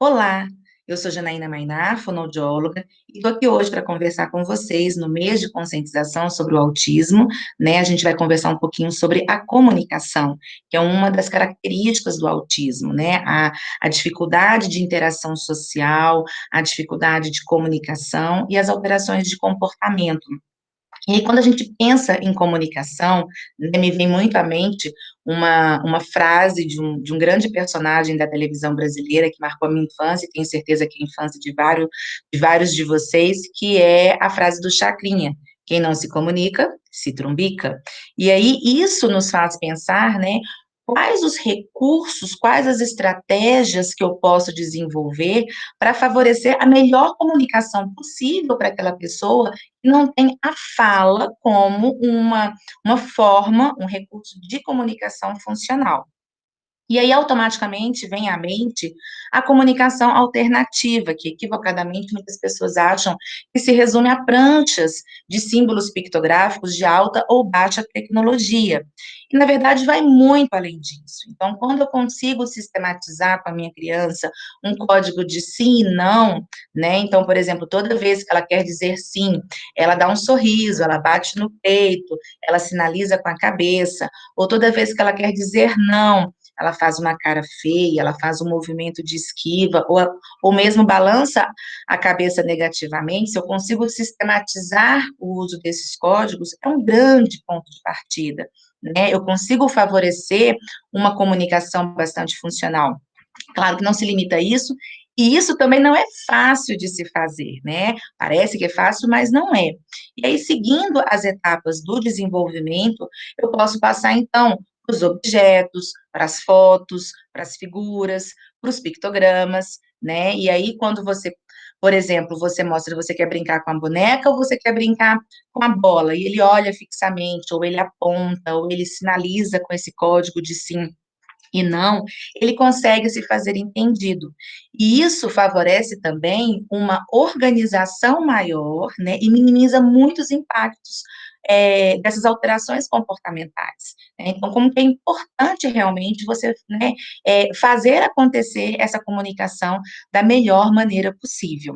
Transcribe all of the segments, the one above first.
Olá, eu sou Janaína Mainar, fonoaudióloga, e estou aqui hoje para conversar com vocês no mês de conscientização sobre o autismo, né? A gente vai conversar um pouquinho sobre a comunicação, que é uma das características do autismo, né? A dificuldade de interação social, a dificuldade de comunicação e as alterações de comportamento. E aí, quando a gente pensa em comunicação, né, me vem muito à mente uma frase de um grande personagem da televisão brasileira que marcou a minha infância, e tenho certeza que a infância de vários de vocês, que é a frase do Chacrinha: quem não se comunica, se trumbica. E aí, isso nos faz pensar, né, quais os recursos, quais as estratégias que eu posso desenvolver para favorecer a melhor comunicação possível para aquela pessoa que não tem a fala como uma forma, um recurso de comunicação funcional. E aí, automaticamente, vem à mente a comunicação alternativa, que equivocadamente muitas pessoas acham que se resume a pranchas de símbolos pictográficos de alta ou baixa tecnologia. E, na verdade, vai muito além disso. Então, quando eu consigo sistematizar com a minha criança um código de sim e não, né? Então, por exemplo, toda vez que ela quer dizer sim, ela dá um sorriso, ela bate no peito, ela sinaliza com a cabeça, ou toda vez que ela quer dizer não, ela faz uma cara feia, ela faz um movimento de esquiva, ou mesmo balança a cabeça negativamente. Se eu consigo sistematizar o uso desses códigos, é um grande ponto de partida, né? Eu consigo favorecer uma comunicação bastante funcional. Claro que não se limita a isso, e isso também não é fácil de se fazer, né? Parece que é fácil, mas não é. E aí, seguindo as etapas do desenvolvimento, eu posso passar, então, para os objetos, para as fotos, para as figuras, para os pictogramas, né? E aí, quando você, por exemplo, você mostra, você quer brincar com a boneca ou você quer brincar com a bola, e ele olha fixamente, ou ele aponta, ou ele sinaliza com esse código de sim e não, ele consegue se fazer entendido. E isso favorece também uma organização maior, né, e minimiza muitos impactos dessas alterações comportamentais, né? Então, como que é importante realmente você, né, fazer acontecer essa comunicação da melhor maneira possível.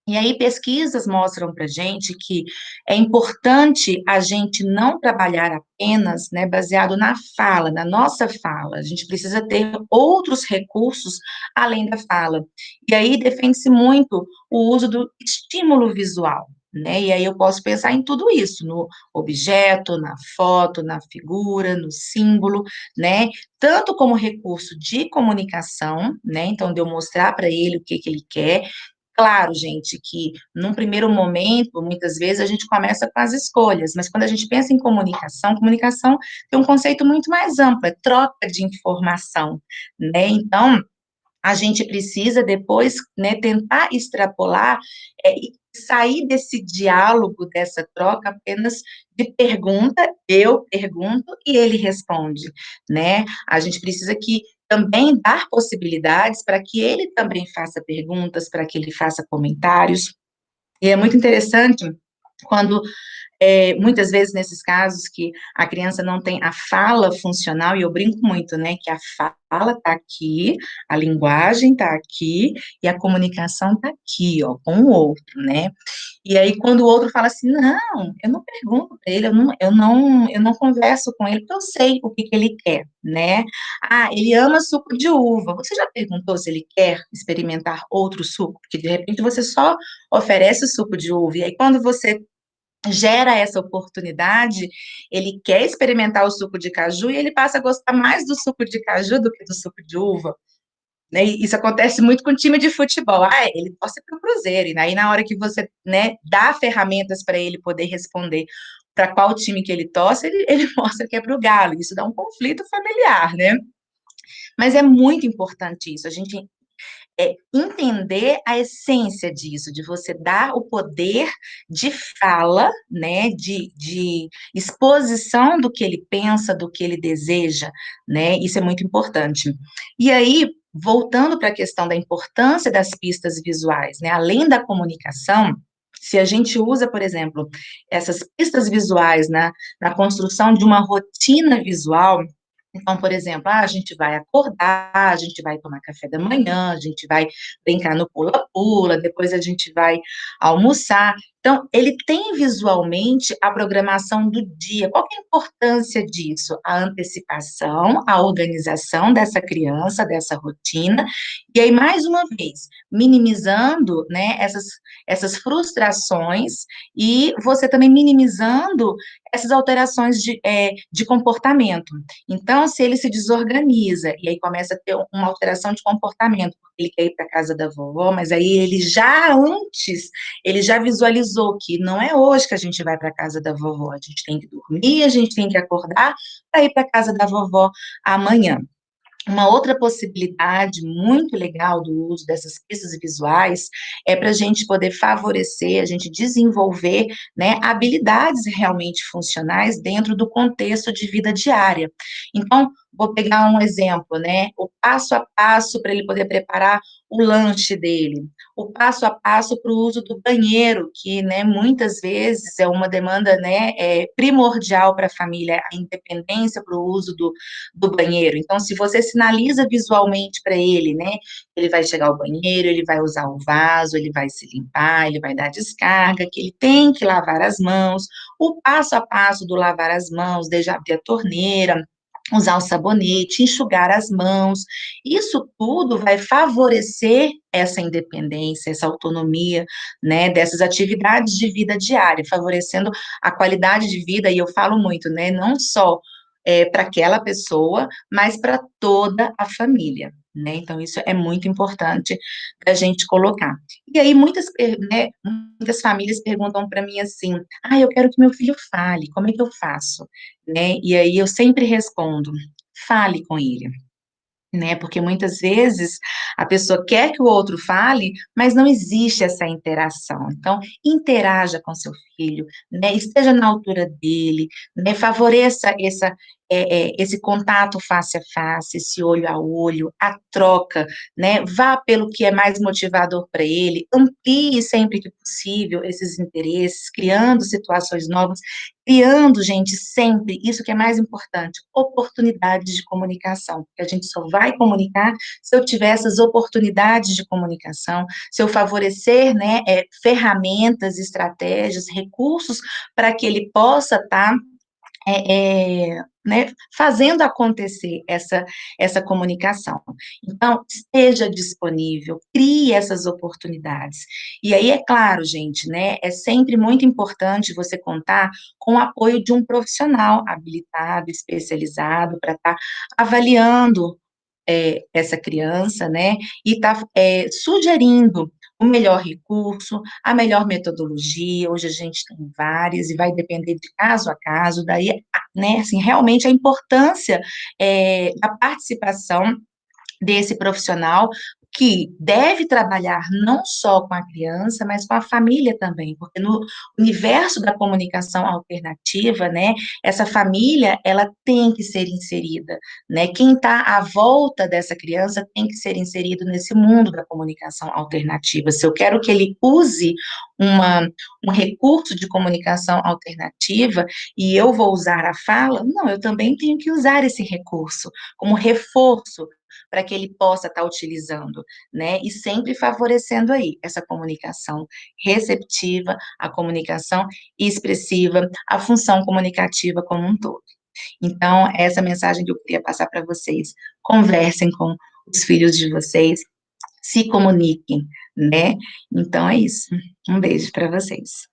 E aí, pesquisas mostram para gente que é importante a gente não trabalhar apenas, né, baseado na fala, na nossa fala. A gente precisa ter outros recursos além da fala. E aí, defende-se muito o uso do estímulo visual, né? E aí eu posso pensar em tudo isso, no objeto, na foto, na figura, no símbolo, né? Tanto como recurso de comunicação, né? Então, de eu mostrar para ele o que ele quer. Claro, gente, que num primeiro momento, muitas vezes a gente começa com as escolhas, mas quando a gente pensa em comunicação, comunicação tem um conceito muito mais amplo, é troca de informação, né? Então, a gente precisa depois, né, tentar extrapolar e sair desse diálogo, dessa troca apenas de pergunta, eu pergunto e ele responde, né? A gente precisa que também dar possibilidades para que ele também faça perguntas, para que ele faça comentários. E é muito interessante quando muitas vezes nesses casos que a criança não tem a fala funcional, e eu brinco muito, né, que a fala está aqui, a linguagem está aqui, e a comunicação está aqui, ó, com o outro, né, e aí quando o outro fala assim, não, eu não pergunto para ele, eu não converso com ele, porque eu sei o que que ele quer, né, ah, ele ama suco de uva, você já perguntou se ele quer experimentar outro suco? Porque de repente você só oferece o suco de uva, e aí quando você gera essa oportunidade, ele quer experimentar o suco de caju e ele passa a gostar mais do suco de caju do que do suco de uva, né? E isso acontece muito com time de futebol. Ah, ele torce para o Cruzeiro, e aí na hora que você, né, dá ferramentas para ele poder responder para qual time que ele torce, ele mostra que é para o Galo. Isso dá um conflito familiar, né? Mas é muito importante isso, a gente entender a essência disso, de você dar o poder de fala, né, de exposição do que ele pensa, do que ele deseja, né, isso é muito importante. E aí, voltando para a questão da importância das pistas visuais, né, além da comunicação, se a gente usa, por exemplo, essas pistas visuais na construção de uma rotina visual, Então, por exemplo, a gente vai acordar, a gente vai tomar café da manhã, a gente vai brincar no pula-pula, depois a gente vai almoçar. Então, ele tem visualmente a programação do dia. Qual que é a importância disso? A antecipação, a organização dessa criança, dessa rotina, e aí, mais uma vez, minimizando, né, essas frustrações e você também minimizando essas alterações de comportamento. Então, se ele se desorganiza e aí começa a ter uma alteração de comportamento, porque ele quer ir para a casa da vovó, mas aí ele já visualizou que não é hoje que a gente vai para a casa da vovó, a gente tem que dormir, a gente tem que acordar para ir para a casa da vovó amanhã. Uma outra possibilidade muito legal do uso dessas pistas visuais é para a gente poder favorecer, a gente desenvolver, né, habilidades realmente funcionais dentro do contexto de vida diária. Então, vou pegar um exemplo, né, o passo a passo para ele poder preparar o lanche dele, o passo a passo para o uso do banheiro, que, né, muitas vezes é uma demanda, né, primordial para a família, a independência para o uso do banheiro. Então, se você sinaliza visualmente para ele, né, ele vai chegar ao banheiro, ele vai usar o vaso, ele vai se limpar, ele vai dar descarga, que ele tem que lavar as mãos, o passo a passo do lavar as mãos, desde abrir a torneira, usar o sabonete, enxugar as mãos, isso tudo vai favorecer essa independência, essa autonomia, né, dessas atividades de vida diária, favorecendo a qualidade de vida, e eu falo muito, né, não só para aquela pessoa, mas para toda a família, né? Então, isso é muito importante para a gente colocar. E aí, né, muitas famílias perguntam para mim assim: ah, eu quero que meu filho fale, como é que eu faço? Né? E aí eu sempre respondo: fale com ele, né? Porque muitas vezes a pessoa quer que o outro fale, mas não existe essa interação. Então, interaja com seu filho, né? Esteja na altura dele, né? Favoreça esse contato face a face, esse olho a olho, a troca, né? Vá pelo que é mais motivador para ele, amplie sempre que possível esses interesses, criando situações novas, criando, gente, sempre, isso que é mais importante, oportunidades de comunicação, porque a gente só vai comunicar se eu tiver essas oportunidades de comunicação, se eu favorecer, né, ferramentas, estratégias, recursos, para que ele possa estar né, fazendo acontecer essa comunicação. Então, esteja disponível, crie essas oportunidades. E aí, é claro, gente, né, é sempre muito importante você contar com o apoio de um profissional habilitado, especializado, para estar avaliando essa criança, né, e está sugerindo o melhor recurso, a melhor metodologia, hoje a gente tem várias, e vai depender de caso a caso, daí, né, assim, realmente a importância da participação desse profissional que deve trabalhar não só com a criança, mas com a família também, porque no universo da comunicação alternativa, né, essa família, ela tem que ser inserida, né, quem está à volta dessa criança tem que ser inserido nesse mundo da comunicação alternativa. Se eu quero que ele use um recurso de comunicação alternativa e eu vou usar a fala, não, eu também tenho que usar esse recurso como reforço para que ele possa estar utilizando, né? E sempre favorecendo aí essa comunicação receptiva, a comunicação expressiva, a função comunicativa como um todo. Então, essa mensagem que eu queria passar para vocês. Conversem com os filhos de vocês, se comuniquem, né? Então é isso. Um beijo para vocês.